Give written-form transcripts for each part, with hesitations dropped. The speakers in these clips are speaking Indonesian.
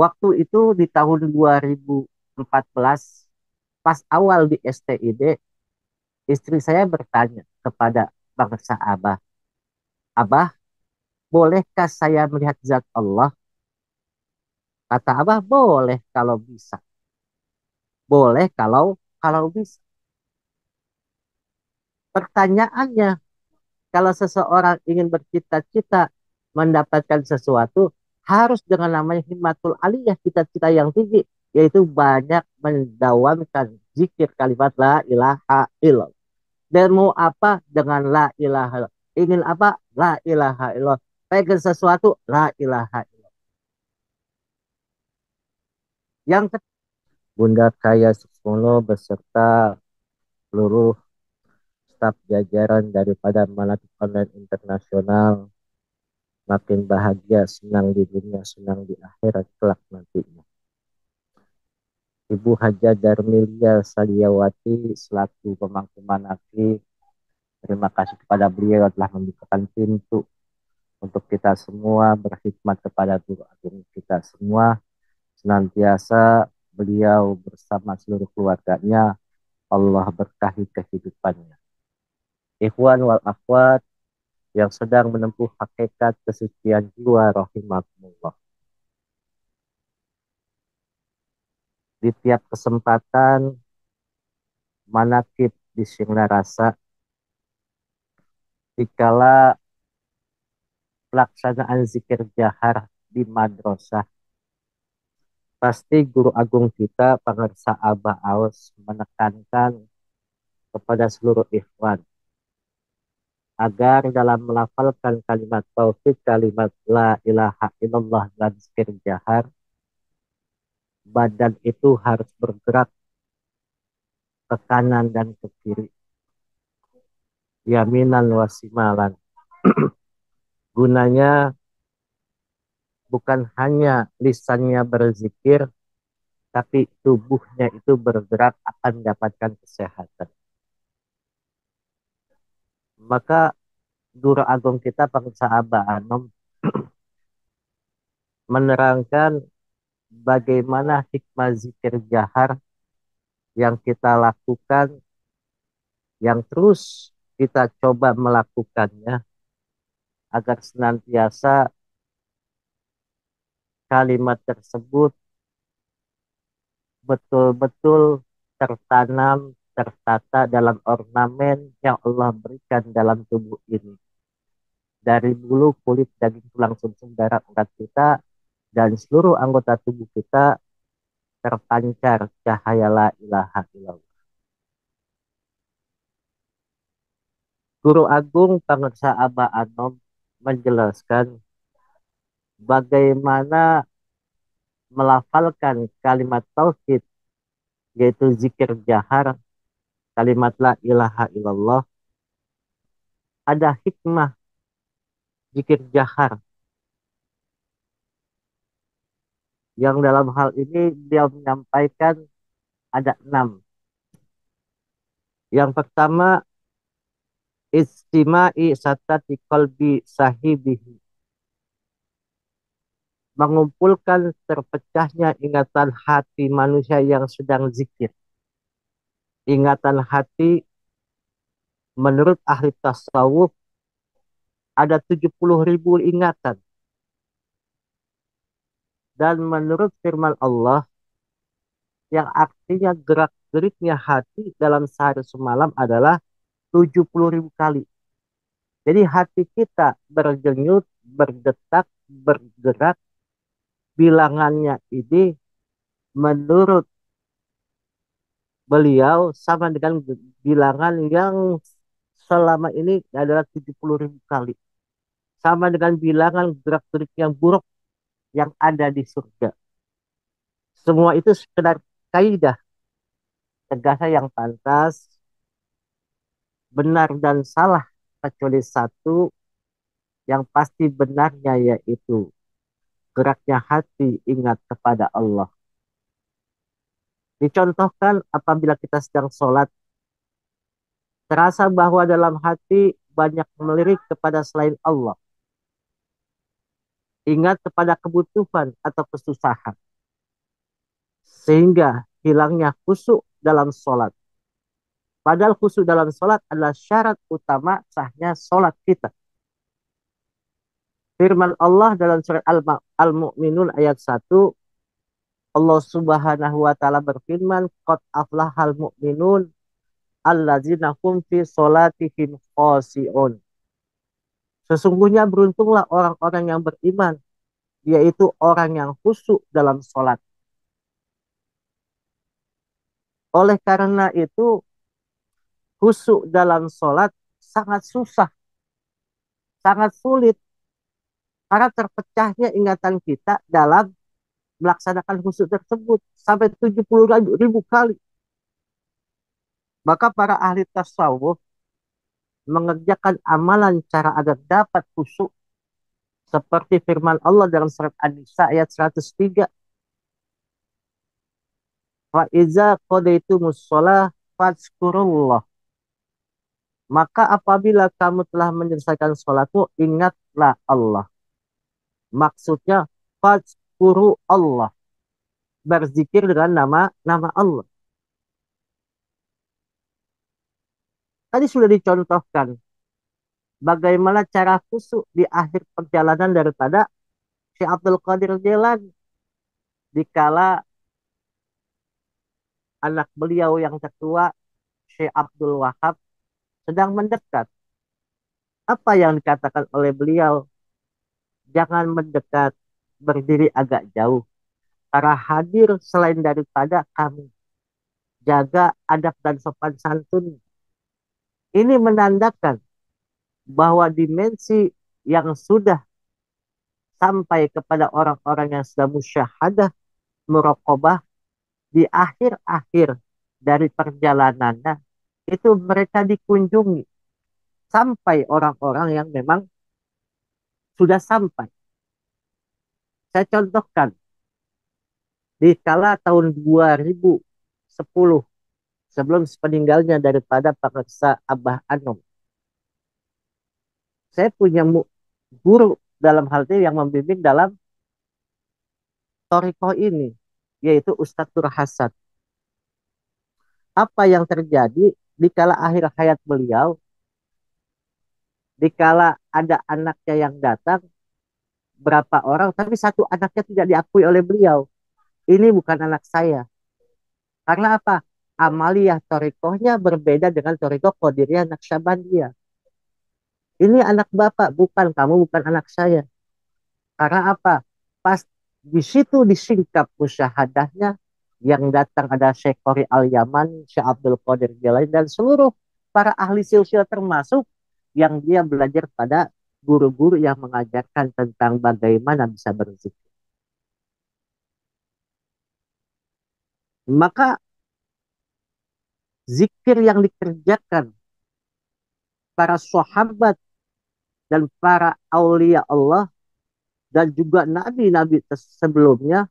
Waktu itu di tahun 2014, pas awal di STID, istri saya bertanya kepada bangsa Abah, Abah, bolehkah saya melihat zat Allah? Kata Abah, boleh kalau bisa. Boleh kalau bisa. Pertanyaannya, kalau seseorang ingin bercita-cita mendapatkan sesuatu, harus dengan namanya himmatul aliyah, cita-cita yang tinggi, yaitu banyak mendawamkan zikir kalimat la ilaha illallah. Dan mau apa dengan la ilaha illallah? Ingin apa? La ilaha illallah. Pengen sesuatu? La ilaha illallah. Yang kedua, Bunda Kaya Sukmono beserta seluruh staf jajaran daripada Malatik Online Internasional makin bahagia, senang di dunia, senang di akhirat kelak nantinya. Ibu Haja Darmilia Saliawati selaku pemangku manaki, terima kasih kepada beliau telah membukakan pintu untuk kita semua berkhidmat kepada guru agung kita semua. Senantiasa beliau bersama seluruh keluarganya, Allah berkahi kehidupannya. Ikhwan wal akhwat yang sedang menempuh hakikat kesucian jiwa rahimakumullah. Di tiap kesempatan manakib di rasa dikala pelaksanaan zikir jahar di madrasah, pasti guru agung kita Pangersa Abah Aus menekankan kepada seluruh ikhwan agar dalam melafalkan kalimat tauhid, kalimat la ilaha illallah dan zikir jahar, badan itu harus bergerak ke kanan dan ke kiri, yaminan wasimalan. Gunanya bukan hanya lisannya berzikir, tapi tubuhnya itu bergerak akan mendapatkan kesehatan. Maka guru agung kita Bangsa Abah Anom menerangkan bagaimana hikmah zikir jahar yang kita lakukan, yang terus kita coba melakukannya agar senantiasa kalimat tersebut betul-betul tertanam, tertata dalam ornamen yang Allah berikan dalam tubuh ini. Dari bulu, kulit, daging, tulang, sumsum, darah, urat kita, dan seluruh anggota tubuh kita terpancar cahaya la ilaha illallah. Guru Agung Pangersa Abah Anom menjelaskan bagaimana melafalkan kalimat tauhid, yaitu zikir jahar, kalimat la ilaha illallah. Ada hikmah zikir jahar yang dalam hal ini dia menyampaikan ada 6. Yang pertama, istima'i satati qalbi sahibihi, mengumpulkan terpecahnya ingatan hati manusia yang sedang zikir. Ingatan hati menurut ahli tasawuf ada 70.000 ingatan. Dan menurut firman Allah yang artinya gerak-geriknya hati dalam sehari semalam adalah 70.000 kali. Jadi hati kita berdenyut, berdetak, bergerak, bilangannya ini menurut beliau sama dengan bilangan yang selama ini adalah 70.000 kali. Sama dengan bilangan gerak-gerik yang buruk yang ada di surga. Semua itu sekedar kaidah tegasnya yang pantas, benar dan salah kecuali satu, yang pasti benarnya yaitu geraknya hati ingat kepada Allah. Dicontohkan apabila kita sedang sholat, terasa bahwa dalam hati banyak melirik kepada selain Allah. Ingat kepada kebutuhan atau kesusahan. sehingga hilangnya khusyuk dalam sholat. Padahal khusyuk dalam sholat adalah syarat utama sahnya sholat kita. Firman Allah dalam surat Al-Mu'minun ayat 1, Allah Subhanahu wa taala berfirman, "Qad aflahal mu'minun alladzina hum fi sholatihim khashi'un." Sesungguhnya beruntunglah orang-orang yang beriman, yaitu orang yang khusyuk dalam sholat. Oleh karena itu, khusyuk dalam sholat sangat susah, sangat sulit, karena terpecahnya ingatan kita dalam melaksanakan khusyuk tersebut sampai 70 ribu kali. Maka para ahli tasawuf mengerjakan amalan cara agar dapat khusyuk seperti firman Allah dalam surat An-Nisa ayat 103. Fa iza qadaitumus shalah fadzkurullah. Maka apabila kamu telah menyelesaikan sholatmu, ingatlah Allah. Maksudnya, fadzkuru Allah. Berzikir dengan nama Allah. Tadi sudah dicontohkan bagaimana cara khusyuk di akhir perjalanan daripada Syekh Abdul Qadir Jailani. Dikala anak beliau yang tertua, Syekh Abdul Wahab, sedang mendekat. Apa yang dikatakan oleh beliau? Jangan mendekat, berdiri agak jauh. Karena hadir selain daripada kami. Jaga adab dan sopan santun. Ini menandakan bahwa dimensi yang sudah sampai kepada orang-orang yang sudah musyahadah, muraqabah, di akhir-akhir dari perjalanannya, itu mereka dikunjungi sampai orang-orang yang memang sudah sampai. Saya contohkan, di kala tahun 2010, sebelum sepeninggalnya daripada Paksa Abah Anom, saya punya guru dalam hal ini yang membimbing dalam Toriko ini, yaitu Ustadz Nur Hasan. Apa yang terjadi di kala akhir hayat beliau, di kala ada anaknya yang datang, berapa orang, tapi satu anaknya tidak diakui oleh beliau. Ini bukan anak saya. Karena apa? Amaliyah Torikohnya berbeda dengan Torikoh Qadiriyah Naqsyabandiyah. Ini anak bapak, bukan kamu, bukan anak saya. Karena apa? Pas di situ disingkap musyahadahnya, yang datang ada Syekh Qori Al-Yaman, Syekh Abdul Qadir Jailani, dan seluruh para ahli silsilah termasuk yang dia belajar pada guru-guru yang mengajarkan tentang bagaimana bisa berzikir. Maka zikir yang dikerjakan para sahabat dan para aulia Allah dan juga nabi-nabi sebelumnya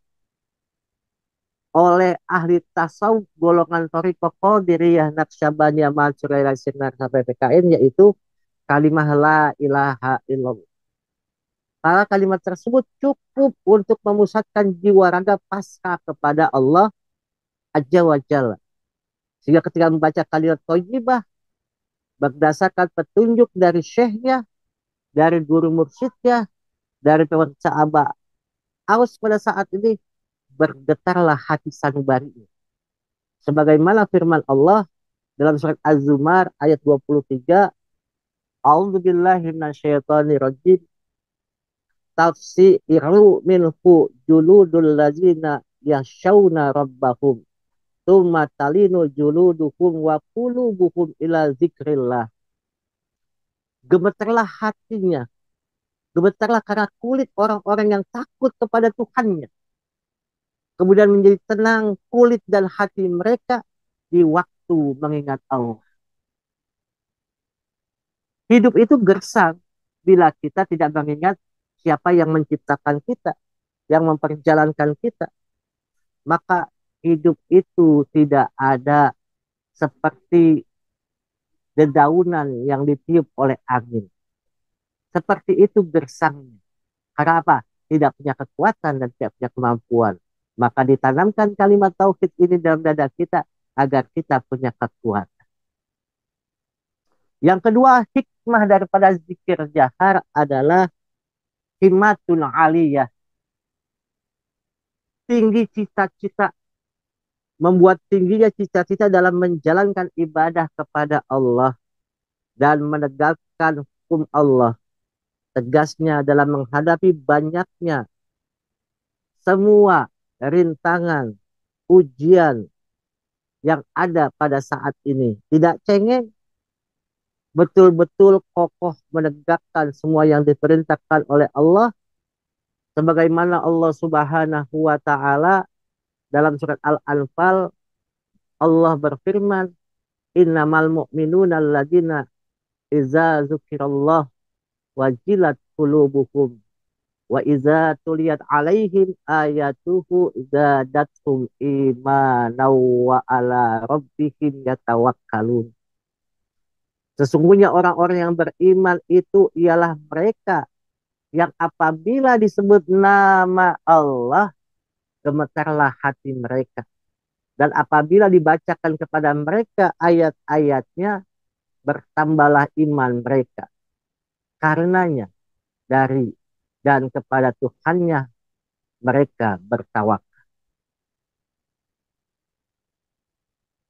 oleh ahli tasawuf golongan Thariqah Qadiriyah Naqsyabandiyah Mansuriyah Sinar sampai PKN, yaitu kalimat la ilaha illallah. Para kalimat tersebut cukup untuk memusatkan jiwa raga pasrah kepada Allah Azza wa Jalla. Sehingga ketika membaca kalimat thayyibah berdasarkan petunjuk dari syekhnya, dari guru mursyidnya, dari pemerintah Abah Aus, pada saat ini bergetarlah hati sanubarinya. Sebagaimana firman Allah dalam surat Az-Zumar ayat 23, A'udzubillahi minasyaitonirrajim, tafsiru minhu juludul lazina yasyawna rabbahum tsumma talinu juluduhum wa qulubuhum ila zikrillah. Gemetarlah hatinya, gemetarlah karena kulit orang-orang yang takut kepada Tuhannya. Kemudian menjadi tenang kulit dan hati mereka di waktu mengingat Allah. Hidup itu gersang bila kita tidak mengingat siapa yang menciptakan kita, yang memperjalankan kita. Maka hidup itu tidak ada seperti dedaunan yang ditiup oleh angin. Seperti itu gersangnya. Karena apa? Tidak punya kekuatan dan tidak punya kemampuan. Maka ditanamkan kalimat tauhid ini dalam dada kita agar kita punya kekuatan. Yang kedua, hikmah daripada zikir jahar adalah himmatul aliyah. Tinggi cita-cita, membuat tingginya cita-cita dalam menjalankan ibadah kepada Allah dan menegakkan hukum Allah. Tegasnya dalam menghadapi banyaknya semua rintangan, ujian yang ada pada saat ini. Tidak cengeng, betul-betul kokoh menegakkan semua yang diperintahkan oleh Allah. Sebagaimana Allah Subhanahu wa Ta'ala dalam surat Al-Anfal, Allah berfirman, Innamal mu'minuna alladzina iza zukirallah wajilat qulubuhum wa iza tuliyat alaihim ayatuhu zadatum imanaw wa ala rabbihim yatawakkalun. Sesungguhnya orang-orang yang beriman itu ialah mereka yang apabila disebut nama Allah, gemetarlah hati mereka. Dan apabila dibacakan kepada mereka ayat-ayatnya, bertambahlah iman mereka. Karenanya dari dan kepada Tuhannya mereka bertawakal.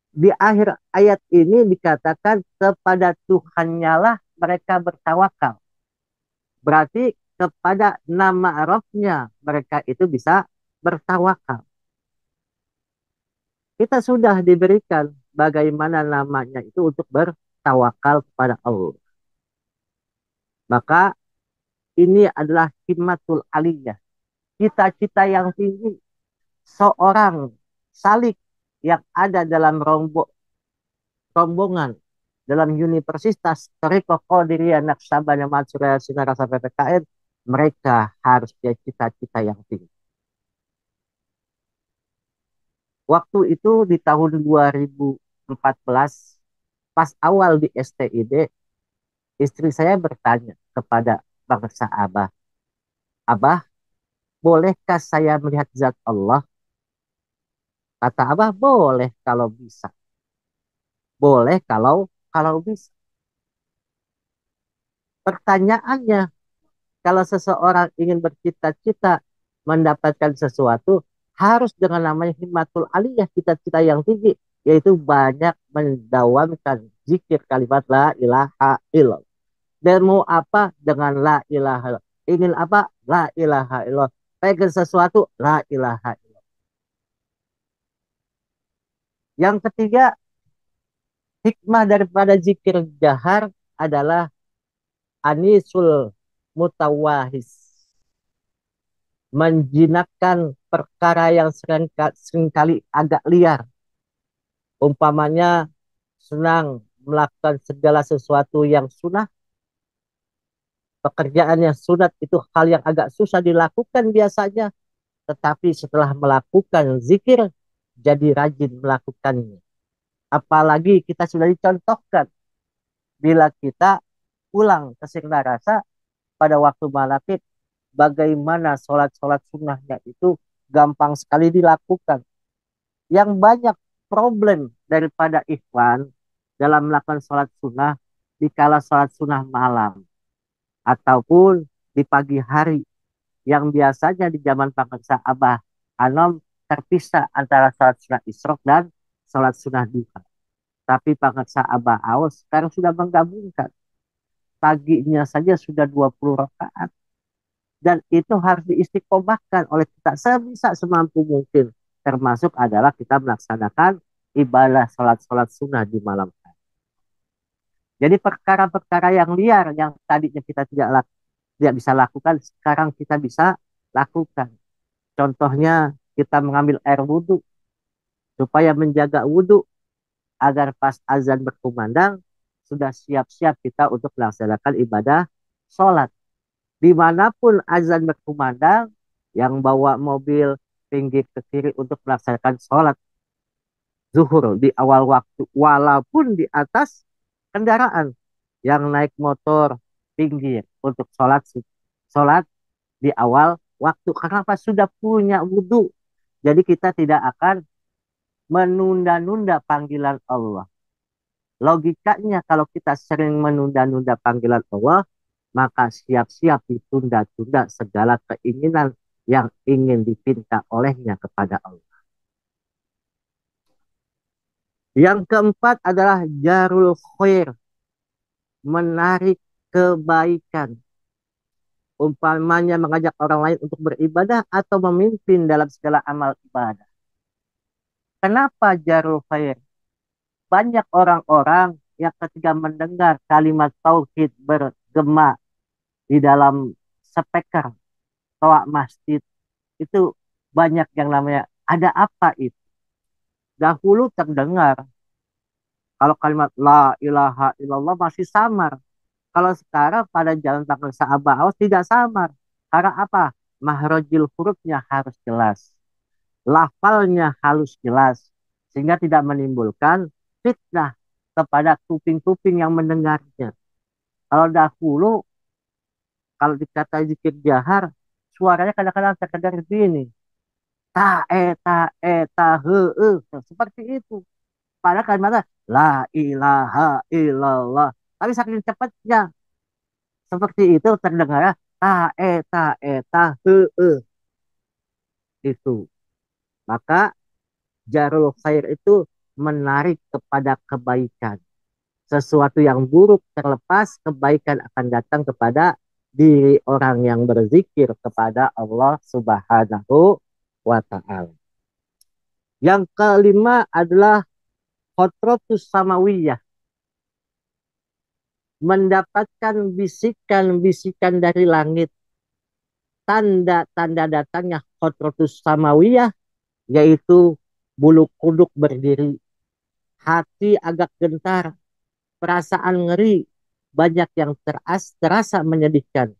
Di akhir ayat ini dikatakan kepada Tuhannya lah mereka bertawakal. Berarti kepada nama Rabb-Nya mereka itu bisa bertawakal. Kita sudah diberikan bagaimana namanya itu untuk bertawakal kepada Allah. Maka ini adalah himmatul aliyah. Cita-cita yang tinggi seorang salik yang ada dalam rombongan dalam Universitas Toriko Qadiriyah Naqsyabandiyah Mansuraya Sinarasa PPKN, mereka harus punya cita-cita yang tinggi. Waktu itu di tahun 2014, pas awal di STID, istri saya bertanya kepada bangsa Abah, Abah, bolehkah saya melihat zat Allah? Kata Abah, boleh kalau bisa. Boleh kalau bisa. Pertanyaannya, kalau seseorang ingin bercita-cita mendapatkan sesuatu, harus dengan namanya himmatul aliyah, cita-cita yang tinggi, yaitu banyak mendawamkan zikir kalimat la ilaha illallah. Dan mau apa dengan la ilaha illallah? Ingin apa? La ilaha illallah. Pengen sesuatu? La ilaha illallah. Yang ketiga, hikmah daripada zikir jahar adalah anisul mutawahis, menjinakkan perkara yang seringkali agak liar. Umpamanya senang melakukan segala sesuatu yang sunnah, pekerjaan yang sunat itu hal yang agak susah dilakukan biasanya, tetapi setelah melakukan zikir jadi rajin melakukannya. Apalagi kita sudah dicontohkan bila kita pulang ke Singlarasa pada waktu maghrib, bagaimana sholat-sholat sunnahnya itu gampang sekali dilakukan. Yang banyak problem daripada ikhwan dalam melakukan sholat sunnah di kala sholat sunnah malam ataupun di pagi hari, yang biasanya di zaman Paksa Abah Anom terpisah antara sholat sunnah isrok dan sholat sunnah duha. Tapi Paksa Abah Aus sekarang sudah menggabungkan. Paginya saja sudah 20 rakaat. Dan itu harus diistiqomahkan oleh kita sebisa semampu mungkin. Termasuk adalah kita melaksanakan ibadah sholat-sholat sunnah di malam hari. Jadi perkara-perkara yang liar yang tadinya kita tidak bisa lakukan, sekarang kita bisa lakukan. Contohnya kita mengambil air wudhu supaya menjaga wudhu agar pas azan berkumandang sudah siap-siap kita untuk melaksanakan ibadah sholat. Dimanapun azan berkumandang, yang bawa mobil pinggir ke kiri untuk melaksanakan sholat zuhur di awal waktu, walaupun di atas kendaraan, yang naik motor pinggir untuk sholat di awal waktu. Karena apa? Sudah punya wudhu, Jadi kita tidak akan menunda-nunda panggilan Allah. Logikanya kalau kita sering menunda-nunda panggilan Allah, maka siap-siap ditunda-tunda segala keinginan yang ingin dipinta olehnya kepada Allah. Yang keempat adalah jarul khair, menarik kebaikan. Umpamanya mengajak orang lain untuk beribadah atau memimpin dalam segala amal ibadah. Kenapa jarul khair? Banyak orang-orang yang ketika mendengar kalimat tauhid bergema di dalam speaker toa masjid itu banyak yang namanya ada apa itu. Dahulu terdengar kalau kalimat la ilaha illallah masih samar. Kalau sekarang pada jalan bangsa Abaus tidak samar. Karena apa? Mahrojil hurufnya harus jelas. Lafalnya halus jelas. Sehingga tidak menimbulkan fitnah kepada kuping-kuping yang mendengarnya. Kalau dahulu, kalau dikata zikir jahar, suaranya kadang-kadang terdengar begini. Ta, seperti itu. Padahal kalimatnya la ilaha illallah. Tapi saking cepatnya seperti itu terdengar itu. Maka jarul khair itu menarik kepada kebaikan. Sesuatu yang buruk terlepas, kebaikan akan datang kepada diri orang yang berzikir kepada Allah Subhanahu wa Ta'ala. Yang kelima adalah khotrotus samawiyah, mendapatkan bisikan-bisikan dari langit, tanda-tanda datangnya khotrotus samawiyah, yaitu bulu kuduk berdiri, hati agak gentar, perasaan ngeri, banyak yang terasa menyedihkan,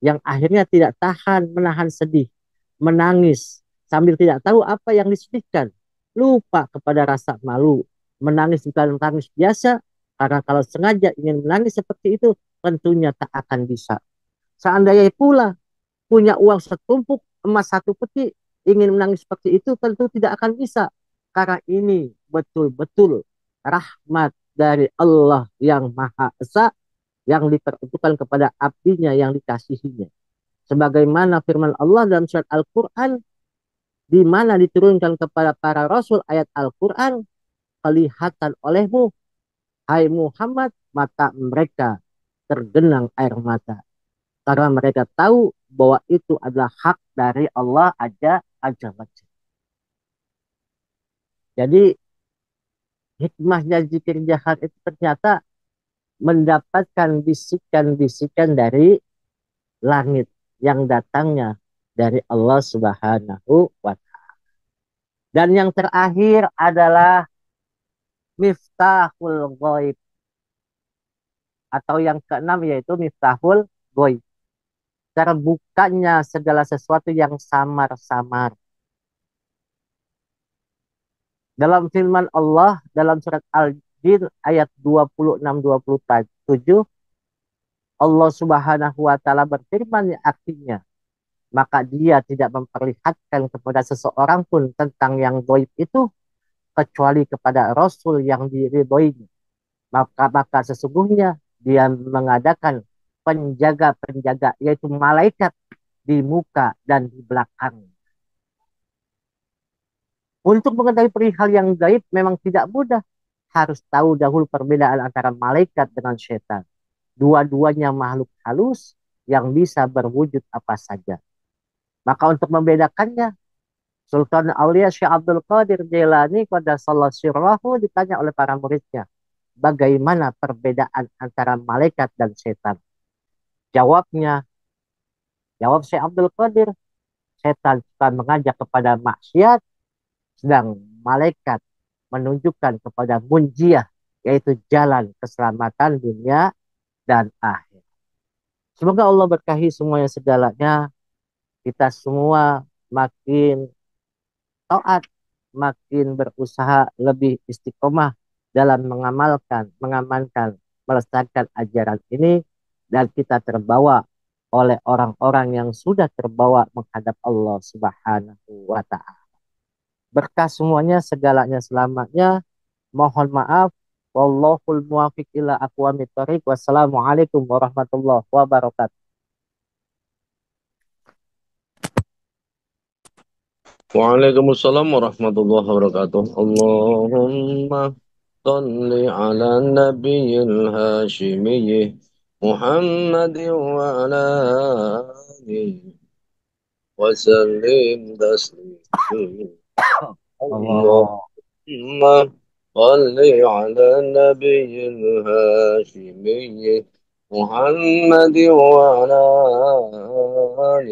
yang akhirnya tidak tahan menahan sedih, menangis, sambil tidak tahu apa yang disedihkan, lupa kepada rasa malu, menangis bukan menangis biasa, karena kalau sengaja ingin menangis seperti itu, tentunya tak akan bisa. Seandainya pula punya uang setumpuk, emas satu peti, ingin menangis seperti itu tentu tidak akan bisa. Karena ini betul-betul rahmat dari Allah yang Maha Esa yang diperuntukkan kepada abdinya yang dikasihinya. Sebagaimana firman Allah dalam surat Al-Quran, di mana diturunkan kepada para rasul ayat Al-Quran, kelihatan olehmu, hai Muhammad, mata mereka tergenang air mata. Karena mereka tahu bahwa itu adalah hak dari Allah aja baca. Jadi hikmahnya zikir jahat itu ternyata mendapatkan bisikan-bisikan dari langit yang datangnya dari Allah Subhanahu wa Ta'ala. Dan yang terakhir adalah miftahul ghaib, atau yang keenam yaitu miftahul ghaib. Terbukanya segala sesuatu yang samar-samar. Dalam firman Allah dalam surat Al-Jin ayat 26-27, Allah Subhanahu wa Ta'ala berfirman yang artinya, maka dia tidak memperlihatkan kepada seseorang pun tentang yang gaib itu kecuali kepada Rasul yang diridhoinya. Maka sesungguhnya dia mengadakan penjaga-penjaga, yaitu malaikat di muka dan di belakang. Untuk mengetahui perihal yang gaib memang tidak mudah. Harus tahu dahulu perbedaan antara malaikat dengan setan. Dua-duanya makhluk halus yang bisa berwujud apa saja. Maka untuk membedakannya, Sultan Aulia Syekh Abdul Qadir Jailani qaddasallahu sirrahu ditanya oleh para muridnya, bagaimana perbedaan antara malaikat dan setan? Jawabnya, jawab Syekh Abdul Qadir, setan suka mengajak kepada maksiat, sedang malaikat menunjukkan kepada munjiah, yaitu jalan keselamatan dunia dan akhir. Semoga Allah berkahi semuanya segalanya. Kita semua makin taat, makin berusaha lebih istiqomah dalam mengamankan, melestarikan ajaran ini, dan kita terbawa oleh orang-orang yang sudah terbawa menghadap Allah Subhanahu wa Ta'ala. berkah semuanya, segalanya selamanya. Mohon maaf. Wallahul muwafiq ila aqwamit thoriq. Wassalamualaikum warahmatullahi wabarakatuh. Waalaikumsalam warahmatullahi wabarakatuh. Allahumma salli ala nabiyil hashimiyyi Muhammadin wa ala alihi wa sallim taslim. Allah. Allahumma salli ala nabiyil hashimiyyi Muhammadin wa ala alihi